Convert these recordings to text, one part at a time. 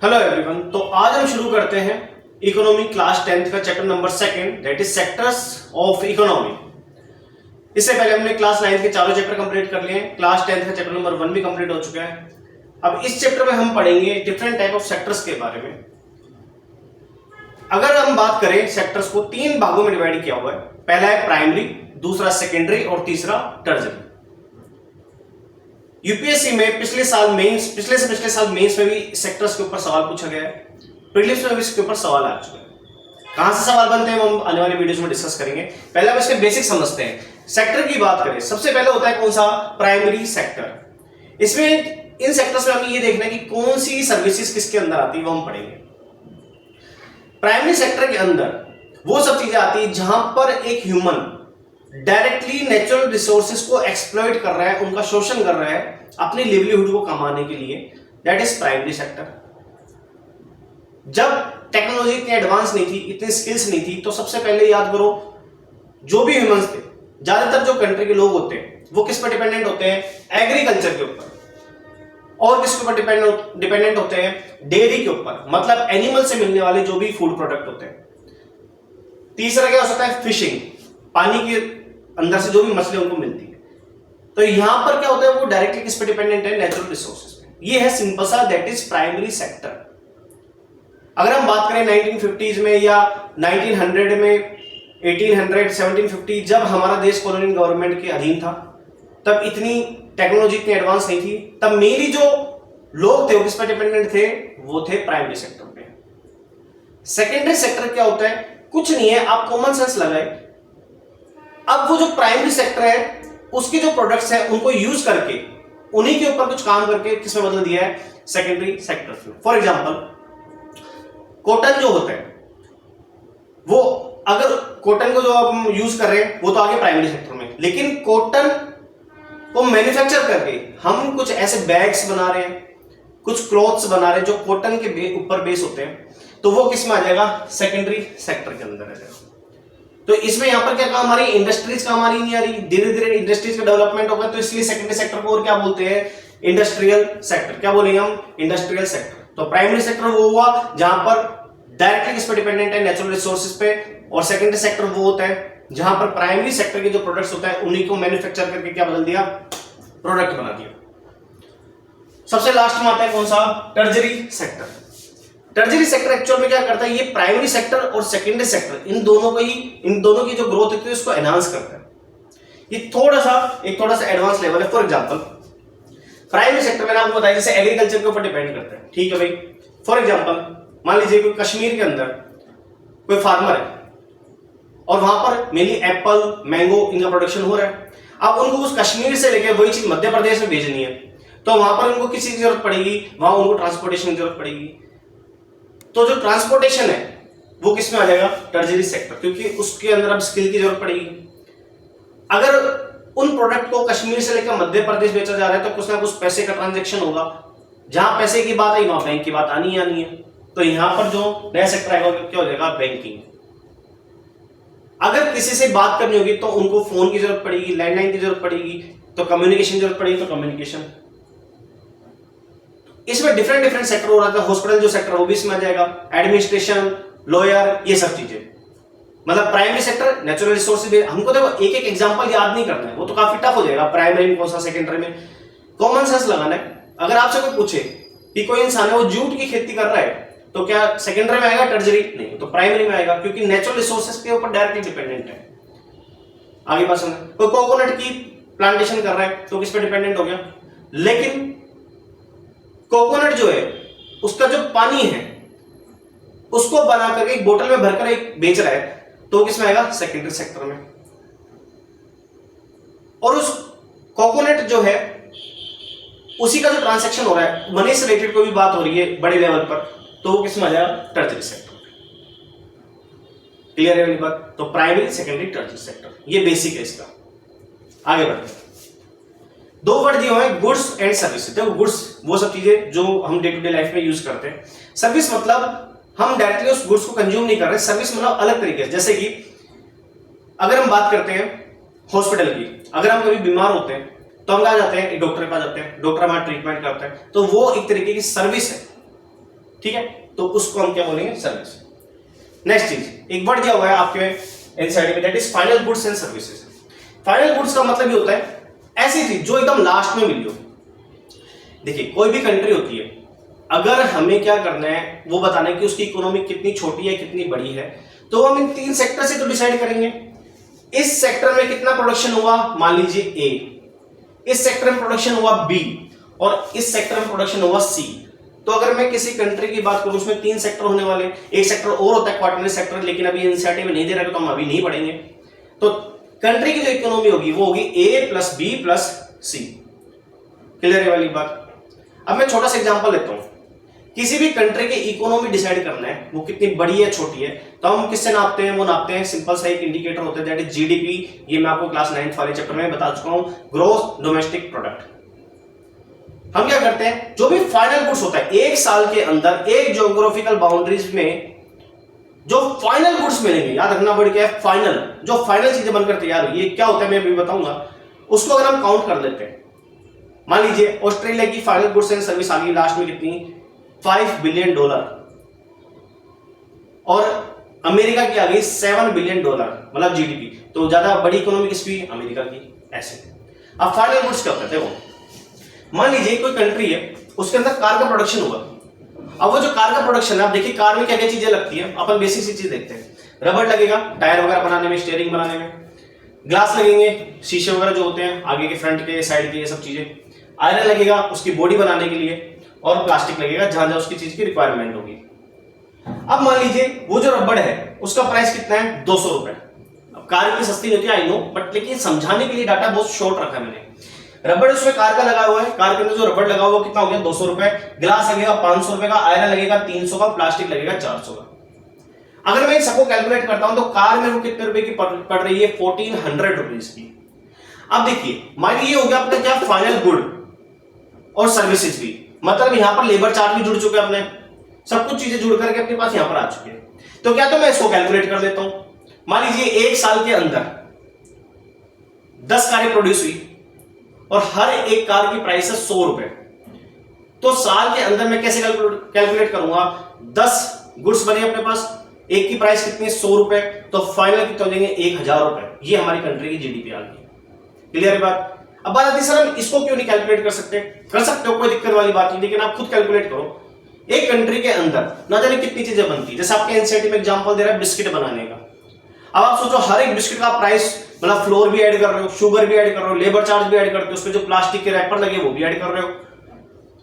Hello everyone. तो आज हम शुरू करते हैं इकोनॉमी क्लास 10th का chapter number 2 that is sectors of economy. इससे पहले हमने क्लास 9th के चारों चैप्टर कंप्लीट कर लिए हैं। क्लास 10th का चैप्टर नंबर 1 भी कंप्लीट हो चुका है। अब इस चैप्टर में हम पढ़ेंगे डिफरेंट टाइप ऑफ सेक्टर्स के बारे में। अगर हम बात करें सेक्टर्स को 3 भागों में डिवाइड किया हुआ है। पहला है प्राइमरी, दूसरा सेकेंडरी और तीसरा टर्जरी। यूपीएससी में पिछले साल मेंस में भी सेक्टर्स के ऊपर सवाल पूछा गया है। प्रीलिम्स में भी इसके ऊपर सवाल आ चुका है। कहां से सवाल बनते हैं वो हम आने वाले वीडियोस में डिस्कस करेंगे। पहले हम इसके बेसिक समझते हैं। सेक्टर की बात करें, सबसे पहले होता है कौन सा? Primary sector. इसमें इन सेक्टर्स में हमें ये देखना है कि कौन सी सर्विसेज किसके अंदर आती है, वो हम पढ़ेंगे। प्राइमरी सेक्टर के अंदर वो सब चीजें आती है जहां पर एक ह्यूमन डायरेक्टली नेचुरल रिसोर्सेज को एक्सप्लॉइट कर रहा है, उनका शोषण कर रहा है अपनी लिवलीहुड को कमाने के लिए। That is primary sector. जब टेक्नोलॉजी इतनी एडवांस नहीं थी, इतनी स्किल्स नहीं थी, तो सबसे पहले याद करो जो भी ह्यूमंस थे, ज्यादातर जो कंट्री के लोग होते हैं वो किस पर डिपेंडेंट होते हैं? एग्रीकल्चर के ऊपर। और किसके ऊपर डिपेंडेंट होते हैं? डेयरी के ऊपर, मतलब एनिमल से मिलने वाले जो भी फूड प्रोडक्ट होते हैं। तीसरा क्या हो सकता है? फिशिंग, पानी के अंदर से जो भी मछली उनको मिलती है। तो यहां पर क्या होता है? वो डायरेक्टली किस पे डिपेंडेंट है? नेचुरल रिसोर्सेज पे। ये है सिंपल सा, दैट इज प्राइमरी सेक्टर। अगर हम बात करें 1950s में या 1900 में, 1800, 1750, जब हमारा देश कॉलोनियल गवर्नमेंट के अधीन था, तब इतनी टेक्नोलॉजी इतनी एडवांस नहीं थी। तब मेनली जो लोग थे वो किस पे डिपेंडेंट थे? वो थे प्राइमरी सेक्टर पे। सेकेंडरी सेक्टर क्या होता है? कुछ नहीं है, आप कॉमन सेंस लगाए। अब वो जो प्राइमरी सेक्टर है उसके जो प्रोडक्ट्स हैं उनको यूज करके उन्हीं के ऊपर कुछ काम करके किसमें बदल दिया है? सेकेंडरी सेक्टर में। फॉर एग्जांपल, कॉटन जो होता है वो, अगर कॉटन को जो हम यूज कर रहे हैं वो तो आगे प्राइमरी सेक्टर में, लेकिन कॉटन को मैन्युफैक्चर करके हम कुछ ऐसे बैग्स बना रहे हैं, कुछ क्लॉथ्स बना रहे हैं जो कॉटन के ऊपर बेस होते हैं, तो वो किसमें आ जाएगा? सेकेंडरी सेक्टर के अंदर आ जाएगा। तो इसमें यहां पर क्या काम आ रही है? इंडस्ट्रीज काम आ रही नहीं आ रही। धीरे धीरे इंडस्ट्रीज का डेवलपमेंट होगा, तो इसलिए सेकेंडरी सेक्टर को और क्या बोलते हैं? Industrial sector. क्या बोलेंगे हम? Industrial sector. तो प्राइमरी सेक्टर वो हुआ जहां पर डायरेक्टली किस पे डिपेंडेंट है? नेचुरल रिसोर्सेज पे। और सेकेंडरी सेक्टर वो होता है जहां पर प्राइमरी सेक्टर के जो प्रोडक्ट्स होता है उन्हीं को मैन्युफैक्चर करके क्या बदल दिया? प्रोडक्ट बना दिया। सबसे लास्ट में आता है कौन सा? टर्जरी सेक्टर। टर्जरी सेक्टर एक्चुअल में क्या करता है? ये प्राइमरी सेक्टर और सेकेंडरी सेक्टर इन दोनों की जो ग्रोथ होती है उसको एनहांस करता है। ये थोड़ा सा एडवांस लेवल है। फॉर एग्जांपल, प्राइमरी सेक्टर मैंने आपको बताया जैसे एग्रीकल्चर के ऊपर डिपेंड करता है, ठीक है भाई। फॉर एग्जांपल, मान लीजिए कोई कश्मीर के अंदर कोई फार्मर है और वहां पर मेनली एप्पल, मैंगो इनका प्रोडक्शन हो रहा है। अब उनको उस कश्मीर से लेकर वही चीज मध्य प्रदेश में भेजनी है, तो वहां पर उनको किसी की जरूरत पड़ेगी? वहां उनको ट्रांसपोर्टेशन की जरूरत पड़ेगी। तो जो ट्रांसपोर्टेशन है वो किस में आ जाएगा? टर्जरी सेक्टर, क्योंकि उसके अंदर अब स्किल की जरूरत पड़ेगी। अगर उन प्रोडक्ट को कश्मीर से लेकर मध्य प्रदेश बेचा जा रहा है तो कुछ ना कुछ पैसे का ट्रांजैक्शन होगा। जहां पैसे की बात आई वहां बैंक की बात आनी है। तो यहां पर जो नया सेक्टर आएगा क्या हो जाएगा? बैंकिंग। अगर किसी से बात करनी होगी तो उनको फोन की जरूरत पड़ेगी, लैंडलाइन की जरूरत पड़ेगी, तो कम्युनिकेशन की जरूरत पड़ेगी, तो कम्युनिकेशन। इसमें डिफरेंट सेक्टर हो रहा था। हॉस्पिटल जो सेक्टर वो भी इसमें आ जाएगा, एडमिनिस्ट्रेशन, लॉयर, ये सब चीजें। मतलब प्राइमरी सेक्टर, नेचुरल रिसोर्सेज। हमको देखो एक एग्जांपल याद नहीं करना है, वो तो काफी टफ हो जाएगा। प्राइमरी में कौन सा, सेकेंडरी में कॉमन सेंस लगाना है। अगर आपसे कोई पूछे कि कोई इंसान है वो जूट की खेती कर रहा है, तो क्या सेकेंडरी में आएगा? टर्जरी? नहीं, तो प्राइमरी में आएगा, क्योंकि नेचुरल रिसोर्सेज के ऊपर डायरेक्टली डिपेंडेंट है। आगे बात सुनो, कोई कोकोनट की प्लांटेशन कर रहा है तो किस पे डिपेंडेंट हो गया? लेकिन कोकोनट जो है उसका जो पानी है उसको बना करके एक बोतल में भरकर एक बेच रहा है, तो किसमें आएगा? सेकेंडरी सेक्टर में। और उस कोकोनट जो है उसी का जो ट्रांजैक्शन हो रहा है, मनी से रिलेटेड कोई भी बात हो रही है बड़े लेवल पर, तो वो किसमें आ जाएगा? टर्जरी सेक्टर में। क्लियर है मेरी बात? तो प्राइमरी, सेकेंडरी, टर्जरी सेक्टर, ये बेसिक है इसका। आगे बढ़ते हैं। 2 वर्ड दिए हुए हैं, गुड्स एंड सर्विस। देखो गुड्स वो सब चीजें जो हम डे टू डे लाइफ में यूज करते हैं। सर्विस मतलब हम डायरेक्टली उस गुड्स को कंज्यूम नहीं कर रहे। सर्विस मतलब अलग तरीके से, जैसे कि अगर हम बात करते हैं हॉस्पिटल की, अगर हम कभी बीमार होते हैं तो हम कहाँ जाते हैं? एक डॉक्टर के पास जाते हैं, डॉक्टर हमारा ट्रीटमेंट करता है, तो वो एक तरीके की सर्विस है। ठीक है, तो उसको हम क्या बोलेंगे, सर्विस। नेक्स्ट चीज, एक वर्ड दिया हुआ है आपके एनसीईआरटी में, that is final goods and services. Final goods का मतलब ये होता है ऐसी चीज जो एकदम लास्ट में मिली हो। देखिए कोई भी कंट्री होती है, अगर हमें क्या करना है वो बताना है कि उसकी इकोनॉमी कितनी छोटी है कितनी बड़ी है, तो हम इन 3 सेक्टर से तो डिसाइड करेंगे। इस सेक्टर में कितना प्रोडक्शन हुआ, मान लीजिए ए, इस सेक्टर में प्रोडक्शन हुआ बी, और इस सेक्टर में प्रोडक्शन हुआ सी। तो अगर मैं किसी कंट्री की बात करूं उसमें 3 सेक्टर होने वाले, एक सेक्टर और होता है क्वार्टरली सेक्टर, लेकिन अभी एनसीईआरटी में नहीं दे रहा तो हम अभी नहीं पढ़ेंगे। तो कंट्री की जो इकोनॉमी होगी वो होगी ए प्लस बी प्लस सी। क्लियर है वाली बात। अब मैं छोटा सा एग्जांपल लेता हूं, किसी भी कंट्री की इकोनॉमी डिसाइड करना है वो कितनी बड़ी है छोटी है, तो हम किससे नापते हैं, वो नापते हैं सिंपल सा एक इंडिकेटर होता है दैट इज जीडीपी। ये मैं आपको क्लास 9th वाले चैप्टर में बता चुका हूं, ग्रॉस डोमेस्टिक प्रोडक्ट। हम क्या करते हैं, जो भी फाइनल गुड्स होता है एक साल के अंदर एक ज्योग्राफिकल बाउंड्रीज में जो फाइनल गुड्स मिलेंगे, याद रखना वर्ड क्या है, फाइनल, जो फाइनल चीजें बनकर तैयार हुई, ये क्या होता है मैं अभी बताऊंगा, उसको अगर हम काउंट कर लेते हैं, मान लीजिए ऑस्ट्रेलिया की फाइनल गुड्स एंड सर्विस आ गई लास्ट में कितनी, $5 बिलियन, और अमेरिका की आ गई $7 बिलियन, मतलब जीडीपी। तो ज्यादा बड़ी इकोनॉमी किसकी, अमेरिका की। ऐसे अब फाइनल गुड्स क्या होते हैं, वो मान लीजिए कोई कंट्री है उसके अंदर कार का प्रोडक्शन हुआ। अब वो जो कार का प्रोडक्शन है, आप देखिए कार में क्या क्या चीजें लगती है, अपन बेसिक सी चीज देखते हैं। रबड़ लगेगा टायर वगैरह बनाने में, स्टीयरिंग बनाने में, ग्लास लगेंगे, शीशे वगैरह जो होते हैं आगे के फ्रंट के साइड के, ये सब चीजें, आयरन लगेगा उसकी बॉडी बनाने के लिए, और प्लास्टिक लगेगा जहां जहां उसकी चीज की रिक्वायरमेंट होगी। अब मान लीजिए वो जो रबड़ है उसका प्राइस कितना है, 200 रुपए। अब कार की सस्ती होती है आई नो, बट लेकिन समझाने के लिए डाटा बहुत शॉर्ट रखा है मैंने। रबड़ उसमें कार का लगा हुआ है, कार के अंदर जो रबड़ लगा हुआ कितना हो गया, 200 रुपए। ग्लास लगेगा 500 रुपए का, आयरन लगेगा 300 का, प्लास्टिक लगेगा 400 का। अगर मैं इन सबको कैलकुलेट करता हूं तो कार में वो कितने रुपए की पड़ रही है, 1400 रुपीज की। अब देखिए मान लीजिए ये हो गया अपना क्या, फाइनल गुड और सर्विसेज भी, मतलब यहां पर लेबर चार्ज भी जुड़ चुके हैं अपने, सब कुछ चीजें जुड़ करके अपने पास यहां पर आ चुके हैं। तो क्या, तो मैं इसको कैलकुलेट कर लेता हूं। मान लीजिए एक साल के अंदर 10 कारें प्रोड्यूस हुई और हर एक कार की प्राइस है 100 रुपए। तो साल के अंदर मैं कैसे कैलकुलेट करूंगा, 10 गुड्स बने अपने पास, एक की प्राइस कितनी है, 100 रुपए, तो फाइनल कितना हो जाएंगे, 1000 रुपए। ये हमारी कंट्री की जीडीपी आ गई। क्लियर है बात। अब बात आती है सर हम इसको क्यों नहीं कैलकुलेट कर सकते, कर सकते हो कोई दिक्कत वाली बात नहीं, लेकिन आप खुद कैलकुलेट करो। एक कंट्री के अंदर ना जाने कितनी चीजें बनती है, जैसे आपके एनसीईआरटी में एग्जांपल दे रहा है बिस्किट बनाने का। अब आप सोचो हर एक बिस्किट का प्राइस, मतलब फ्लोर भी ऐड कर रहे हो, शुगर भी ऐड कर रहे हो, लेबर चार्ज भी ऐड करते हो, उसमें जो प्लास्टिक के रैपर लगे वो भी ऐड कर रहे हो,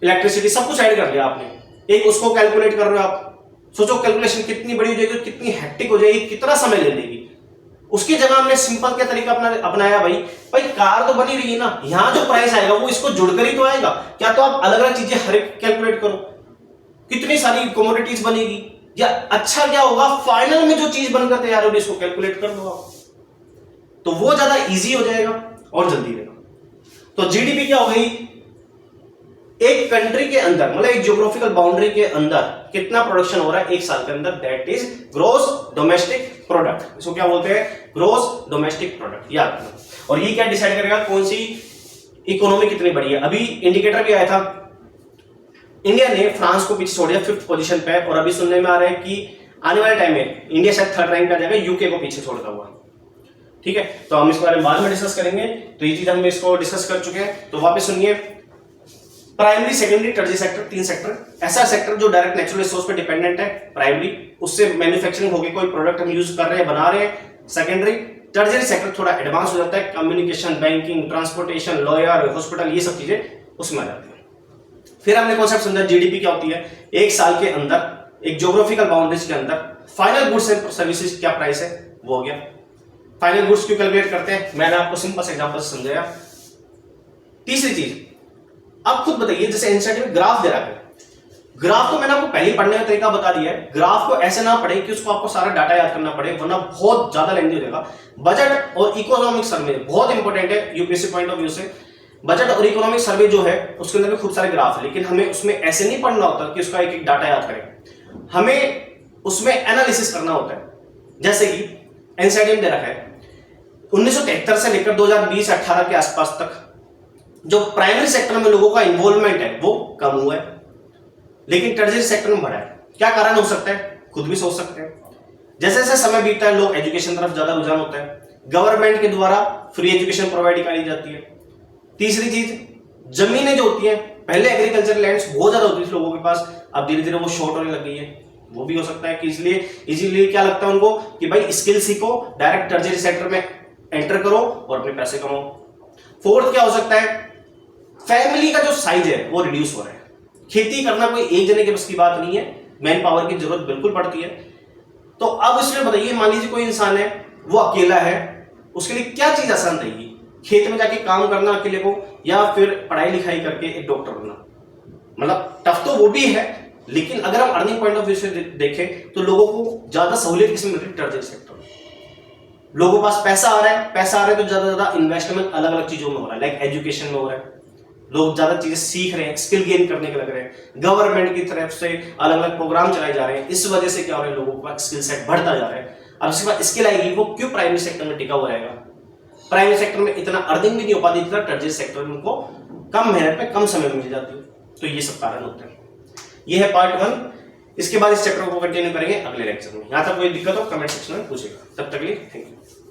इलेक्ट्रिसिटी सब कुछ ऐड कर लिया आपने, एक उसको कैलकुलेट कर रहे हो आप। सोचो कैलकुलेशन कितनी बड़ी हो जाएगी, कितनी हेक्टिक हो जाएगी, कितना समय ले लेगी। उसकी जगह हमने सिंपल क्या तरीका अपनाया, भाई कार तो बनी रही है ना, यहां जो प्राइस आएगा वो इसको जुड़कर ही तो आएगा। क्या तो आप अलग अलग चीजें हर एक कैलकुलेट करो, कितनी सारी कमोडिटीज बनेगी, या अच्छा क्या होगा फाइनल में जो चीज बनकर तैयार होगी इसको कैलकुलेट कर दो आप, तो वो ज्यादा इजी हो जाएगा और जल्दी रहेगा। तो जीडीपी क्या हो गई, एक कंट्री के अंदर, मतलब एक ज्योग्राफिकल बाउंड्री के अंदर कितना प्रोडक्शन हो रहा है एक साल के अंदर, that is gross domestic product. इसको क्या बोलते हैं, ग्रॉस डोमेस्टिक प्रोडक्ट, याद रखना। और ये क्या डिसाइड करेगा कौन सी इकोनॉमी कितनी बड़ी है। अभी इंडिकेटर भी आया था, इंडिया ने फ्रांस को पीछे छोड़ दिया 5th पोजीशन पे, और अभी सुनने में आ रहा है कि आने वाले टाइम में इंडिया शायद 3rd रैंक पे आ जाएगा, यूके को पीछे छोड़ता हुआ। ठीक है, तो हम इस बारे में बाद में डिस्कस करेंगे। तो ये चीज हम इसको डिस्कस कर चुके हैं। तो वापस सुनिए, primary, secondary, tertiary sector, 3 sector. ऐसा सेक्टर जो डायरेक्ट नेचुरल रिसोर्स पे डिपेंडेंट है, प्राइमरी, उससे मैन्युफैक्चरिंग होगी, कोई प्रोडक्ट हम यूज कर रहे हैं, बना रहे हैं। सेकेंडरी, टर्शियरी सेक्टर थोड़ा एडवांस हो जाता है, communication, banking, transportation, lawyer, hospital, ये सब चीजें उसमें आ जाती है। फिर हमने कॉन्सेप्ट समझा जीडीपी क्या होती है, एक साल के अंदर एक ज्योग्राफिकल बाउंड्रीज के अंदर फाइनल गुड्स एंड सर्विसेज क्या प्राइस है, वो हो गया। फाइनल गुड्स क्यों कैलकुलेट करते हैं, मैंने आपको सिंपल से एग्जांपल से समझाया। तीसरी चीज, आप खुद बताइए, जैसे एनसीईआरटी में ग्राफ दे रहा है, ग्राफ तो मैंने आपको पहले ही पढ़ने का तरीका बता दिया है। ग्राफ को ऐसे ना पढ़े कि उसको आपको सारा डाटा याद करना पड़े, वरना बहुत ज्यादा लेंथी हो जाएगा। बजट और इकोनॉमिक सर्वे बहुत इंपॉर्टेंट है यूपीएससी पॉइंट ऑफ व्यू से। बजट और इकोनॉमिक सर्वे जो है उसके अंदर भी खूब सारे ग्राफ है, लेकिन हमें उसमें ऐसे नहीं पढ़ना होता कि उसका एक एक डाटा याद करें, हमें उसमें एनालिसिस करना होता है। जैसे कि एनसीईआरटी में दे रखा है 1973 से लेकर 2020-18 के आसपास तक जो प्राइमरी सेक्टर में लोगों का इन्वॉल्वमेंट है वो कम हुआ है, लेकिन टर्जियरी सेक्टर में बढ़ा है। क्या कारण हो सकता है, खुद भी सोच सकते हैं। जैसे जैसे समय बीतता है, लोग एजुकेशन तरफ ज्यादा रुझान होता है, गवर्नमेंट के द्वारा फ्री एजुकेशन प्रोवाइड कराई जाती है। तीसरी चीज, जमीनें जो होती हैं, पहले एग्रीकल्चर लैंड्स बहुत ज्यादा होती थी लोगों के पास, अब धीरे धीरे वो शॉर्ट होने लग गई है। वो भी हो सकता है कि इसलिए क्या लगता है उनको कि भाई स्किल सीखो, डायरेक्ट टर्जियरी सेक्टर में एंटर करो और अपने पैसे कमाओ। फोर्थ क्या हो सकता है, फैमिली का जो साइज है वो रिड्यूस हो रहा है। खेती करना कोई एक जने के बस की बात नहीं है, मैन पावर की जरूरत बिल्कुल पड़ती है। तो अब इसमें बताइए, मान लीजिए कोई इंसान है, वो अकेला है, उसके लिए क्या चीज आसान रहेगी, खेत में जाके काम करना अकेले को, या फिर पढ़ाई लिखाई करके एक डॉक्टर बनना। मतलब टफ तो वो भी है, लेकिन अगर हम अर्निंग पॉइंट ऑफ व्यू से देखें तो लोगों को ज्यादा सहूलियत किसमें मिल रही है, टर्जियरी सेक्टर में। लोगों के पास पैसा आ रहा है तो ज्यादा इन्वेस्टमेंट अलग अलग चीजों में हो रहा है, लाइक एजुकेशन में हो रहा है, लोग ज्यादा चीजें सीख रहे हैं, स्किल गेन करने के लग रहे हैं, गवर्नमेंट की तरफ से अलग अलग प्रोग्राम चलाए जा रहे हैं। इस वजह से क्या हो रहा है, लोगों का स्किल सेट बढ़ता जा रहा है। अब इसके बाद स्किल आएगी, वो क्यों प्राइमरी सेक्टर में टिका हुआ रहेगा। प्राइमरी सेक्टर में इतना अर्निंग भी नहीं हो पाती जितना टर्जियरी सेक्टर में उनको कम मेहनत में कम समय में मिल जाती है। तो ये सब कारण होते हैं। ये है पार्ट 1। इसके बाद इस चैप्टर को कंटिन्यू करेंगे अगले लेक्चर में। यहां तक कोई दिक्कत हो कमेंट सेक्शन में पूछेगा। तब तक के लिए थैंक यू।